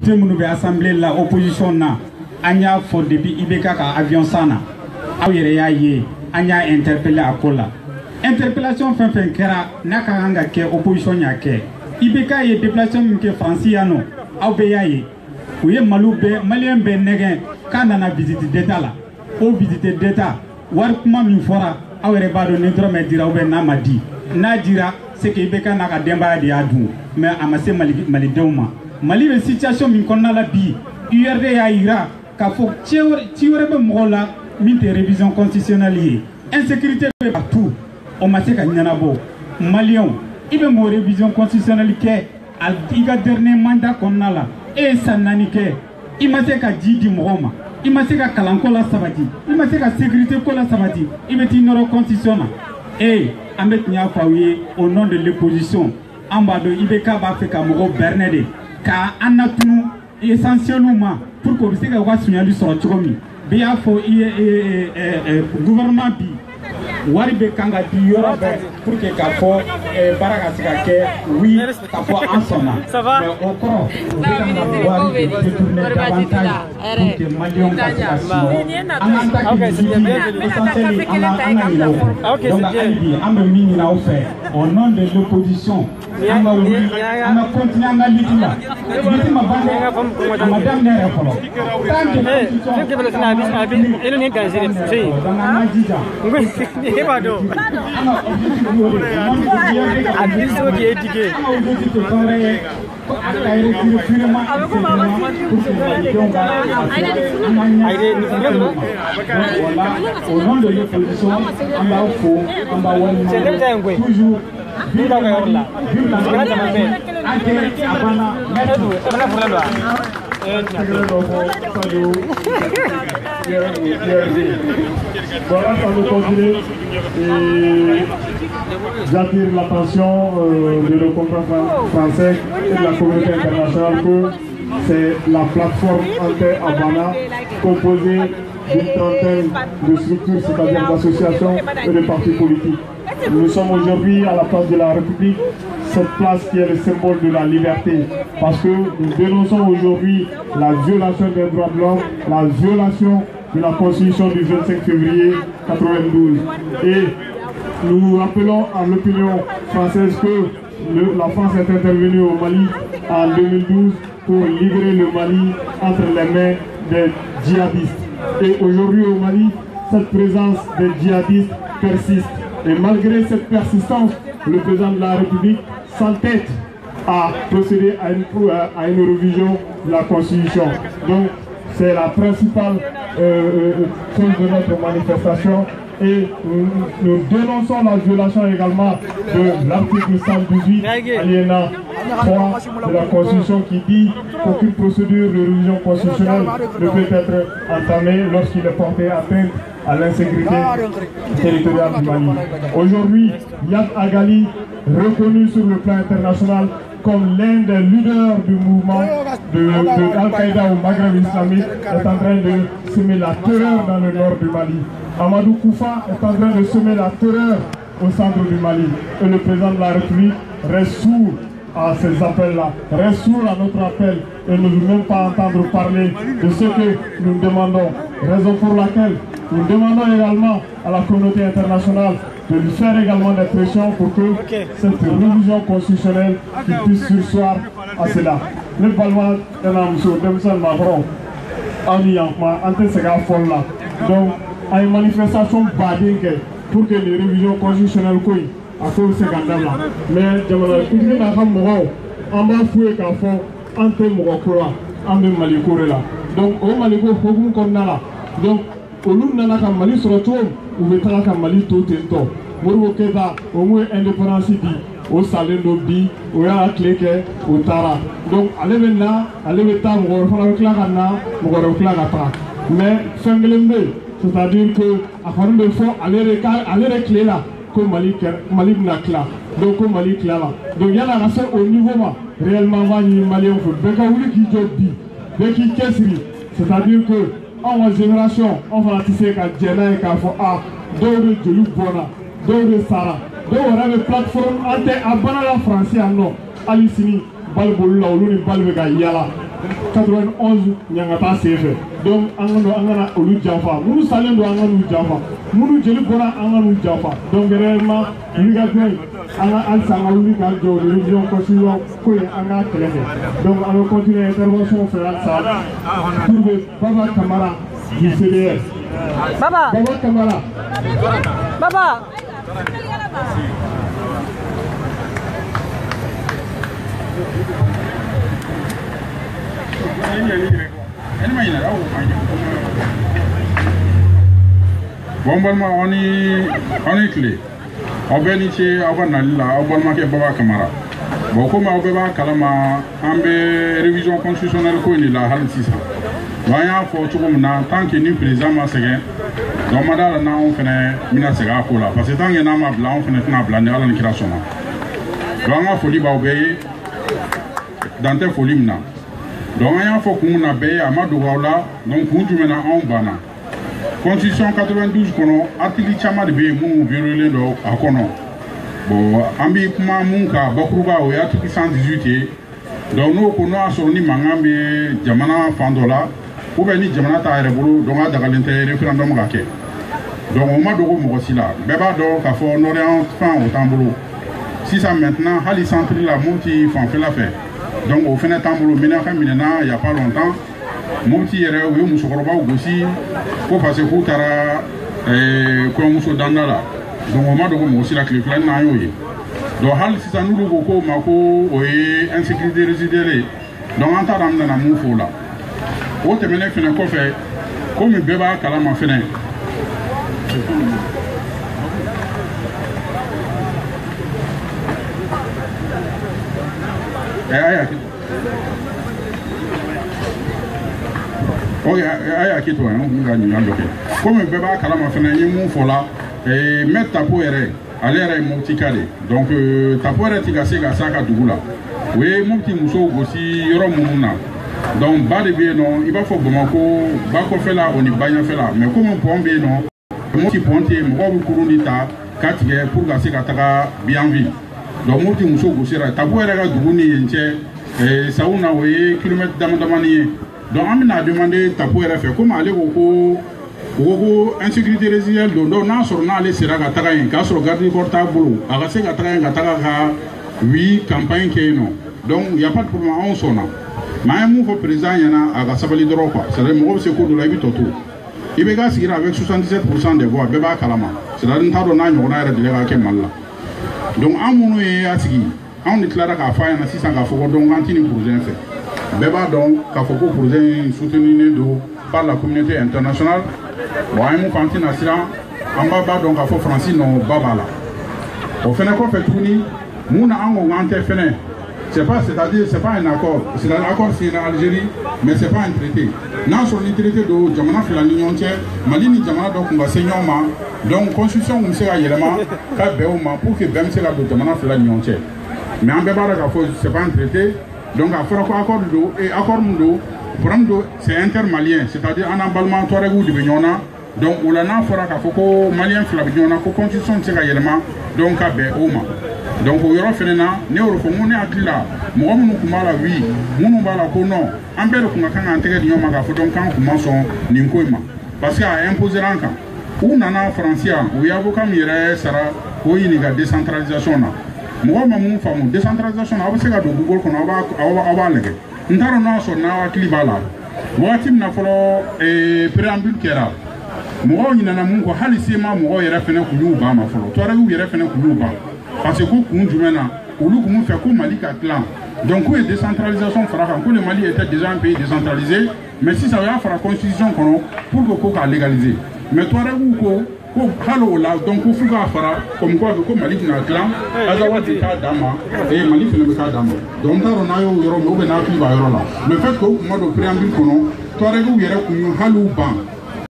minnu bɛ assemblée la opposition na an y'a fɔ depuis IBK ka avion san na aw yɛrɛ y'a ye an y'a interpellé a ko la interpellation fɛn fɛn kɛra n'a ka kan ka kɛ opposition y'a kɛ IBK ye déplacement min kɛ Faransi yan nɔ aw bɛɛ y'a ye u ye malien bɛɛ nɛgɛn k'a nana visite d'état la o visite d'état wari kuma min fɔra aw yɛrɛ b'a dɔn ni dɔrɔmɛ dira ou bien n'a ma di n'a dira c'est que IBK n'a ka denbaya de y'a dun mais a ma se malidenw ma Mali bɛ situation min kɔnɔna la bi URD y'a yira k'a fɔ ci wɛrɛ bɛ mɔgɔw la min tɛ révision constitutionnelle ye insécurité bɛ partout o ma se ka ɲɛnabɔ maliyɛnw i bɛ mɔgɔ révision constitutionnelle kɛ i ka dernier mandat kɔnɔna la e ye san 4 kɛ i ma se ka ji di mɔgɔw ma i ma se ka kalanko la sabati i ma se ka sécurité ko la sabati i bɛ t'i nɔrɔ constitution na an bɛ tiɲɛ fɔ aw ye au nom de l'opposition an b'a dɔn IBK b'a fɛ ka mɔgɔw berner de ka an natunu essentiellement ma pour que o bɛ se ka u ka suɲɛli sɔrɔ cogo min bi y'a fɔ gouvernement bi wari bɛ kan ka di yɔrɔ bɛɛ pour que k'a fɔ baara ka se ka kɛ oui k'a fɔ an sɔnna mais o kɔrɔ u bɛ kan ka wari détourner davantage pour que maliyɛnw ka se ka sunɔgɔ an k'an ta kɛ essentiel an ka ɲinɛ o kɔ donc hali bi an bɛ min ɲini aw fɛ au nom de l'opposition an ka wuli an ka continuer an ka lutte la lutte ma ban dɛ a ma daminɛ yɛrɛ fɔlɔ tant que constitution donc an ka jija au nom de l'opposition, on va au fond, on va toujours voilà, ça nous continue et j'attire l'attention de nos confrères français et de la communauté internationale que c'est la plateforme Ante-Habana composée d'une trentaine de structures, c'est-à-dire d'associations et de partis politiques. Nous sommes aujourd'hui à la place de la République, cette place qui est le symbole de la liberté, parce que nous dénonçons aujourd'hui la violation des droits de l'homme, la violation de la Constitution du 25 février 92. Et nous rappelons à l'opinion française que la France est intervenue au Mali en 2012 pour libérer le Mali entre les mains des djihadistes. Et aujourd'hui au Mali, cette présence des djihadistes persiste. Et malgré cette persistance, le président de la République s'entête à procéder à une révision de la Constitution. Donc c'est la principale chose de notre manifestation. Et nous dénonçons la violation également de l'article 118 alinéa 3 de la Constitution qui dit qu'aucune procédure de révision constitutionnelle ne peut être entamée lorsqu'il est porté atteinte à l'insécurité territoriale du Mali. Aujourd'hui, Yad Agali, reconnu sur le plan international comme l'un des leaders du mouvement de Al-Qaïda au Maghreb islamique, est en train de semer la terreur dans le nord du Mali. Amadou Koufa est en train de semer la terreur au centre du Mali. Et le président de la République reste sourd à ces appels-là, reste sourd à notre appel et ne veut même pas entendre parler de ce que nous demandons. Raison pour laquelle nous demandons également à la communauté internationale de lui faire également des pressions pour que cette révision constitutionnelle puisse surseoir à cela. Le Balma est là, monsieur Demson Macron, donc, à une manifestation badingue pour que les révisions constitutionnelles soient à cause de ce scandale là. Mais je me dis on va fouiller qu'à fond entre Moukora, entre Maliko là. Donc, au Maliko, il faut qu'on a là. Donc, au lieu de la Mali sur le tour, on veut que Mali tout est tout. Mourou Keta, au moins indépendance dit, au salé d'Obdi, au Yara Kleke, au Tara. Donc, allez maintenant, allez maintenant, on va faire un mais c'est-à-dire que à forme de fond, aller clé là, comme Mali n'a cla, donc comme Mali cla là. Donc il y a la race au niveau réellement Mali on fait Bekaouli qui dit, Beki Kesri, c'est-à-dire que en génération, on va tisser qu'à Djena et qu'à Foa, deux de Djelou Bona, deux de Sarah, deux on a une plateforme ante à Banala français en non, Alicini, Balboula, ou l'uni Balvega Yala. 91 nyangata sefe donc angana olu jafa munu salen do angana jafa munu jeli bora angana jafa donc réellement liga gay anga alsanga ulu ka jo révision constitution ko anga clé donc on va continuer intervention faire ça pour Baba Camara du CDS Baba Camara Baba bon balma on est clé on bénificie avant la on balma ke Baba Camara bon comme on peut pas kalama ambe révision constitutionnelle ko ni la hal sisa wanya fo tukumna tant que ni président ma segen donc madala na on fene mina sega ko la parce que tant que na ma bla on fene na bla ni ala ni création donc on folie ba obéir dans tes folies mna donc on a fo kumuna be amadu wala donc kunju mena on bana constitution 92 kono article chama de be mu violé do akono bon ambi kuma munka bakruba o ya article 118 donc no kono asoni mangambe jamana fandola ou bien ni jamana ta rebulu donc a daga l'intérêt référendum ga ke donc on ma dogo mo sila beba do ka fo norian fan au tamboulou si ça maintenant hali centre la monti fan fait la fait donc au fin de tamboulou mina il y a pas longtemps monti yere o muso koroba gosi ko parce que tara ko muso dandala donc on ma dogo mo sila clé plan na yo yi donc hali si ça nous dogo ko mako o insécurité résiduelle donc en taram na mu fo la o temene fene ko fe ko mi beba kala ma fene aya kito hein nga ni ando ke ko mi beba kala ma fene ni mu fo la mettre tapo ere alere multikale donc tapo ere tigase ga saka dugula we multi muso gosi yoro mununa donc bas de bien non il va faut Bamako bako fait là on y banya fait là mais comme on bien non multi ponté mo ko kurundi ta katige pour ga sika taka bien vie donc multi muso gosi ra tapo ere ga duguni yenche sauna we kilomètre damani donc on a demandé tapo ere fait comme aller ko insécurité résiduelle donc na sur na aller sera ga taka en ka sur garder portable aga se ga taka ga taka ga oui campagne ke non donc il y a pas de problème on sona mais mon président yana aga sabali doro quoi c'est le mo se ko do la bi toto ibe ga sigira avec 77% des voix beba kalama c'est là ntado na nyona era dilega ke malla donc amunu e asigi on déclare ka fa yana 600 ga foko donc antini projet fait beba donc ka foko projet soutenu par la communauté internationale bon amu kantina asira amba ba donc ka fo Francis no babala au fait ko fait tourni muna ango ngante fene c'est pas, c'est-à-dire c'est pas un accord, c'est un accord c'est l'Algérie mais c'est pas un traité non sur le traité de jamana fila l'union tiers malini jamana donc on va seignement donc constitution on sera yelema ka beuma pour que bem c'est la de jamana fila l'union tiers mais en bebara ka faut c'est pas un traité donc à faire accord do et accord mundo prendre c'est intermalien c'est-à-dire en emballement toaregu de benyona donc on a fera ka foko malien fila benyona ko constitution sera yelema donc ka beuma donc au yoro fenena ne oro ko ngone akila mo mo kumala wi munu bala ko non ambele ko ngaka antege di nyoma ga fo donc kan kuma son ni nkoima parce que a imposer ranka ou nana francia ou yabo kam yere sara ko yini ga décentralisation na mo mo famu décentralisation na abse ga do google ko na aba lege ndaro na so na akili bala watim na folo préambule kera mo yina na mun ko halisi ma mo yere fene ku yuba ma folo to regu yere fene ku yuba parce que kun jumena olu kun fait ko Mali ka clan donc ko décentralisation fera quand le Mali était déjà un pays décentralisé mais si ça va faire constitution kono pour que ko ka légaliser mais toi regu ko halo la donc ko fuga fara comme quoi ko Mali na clan azawati ka dama et Mali fene ka dama donc taro na yo yoro mo be na fi ba yoro la le fait que mo do préambule kono toi regu yere kun halo ban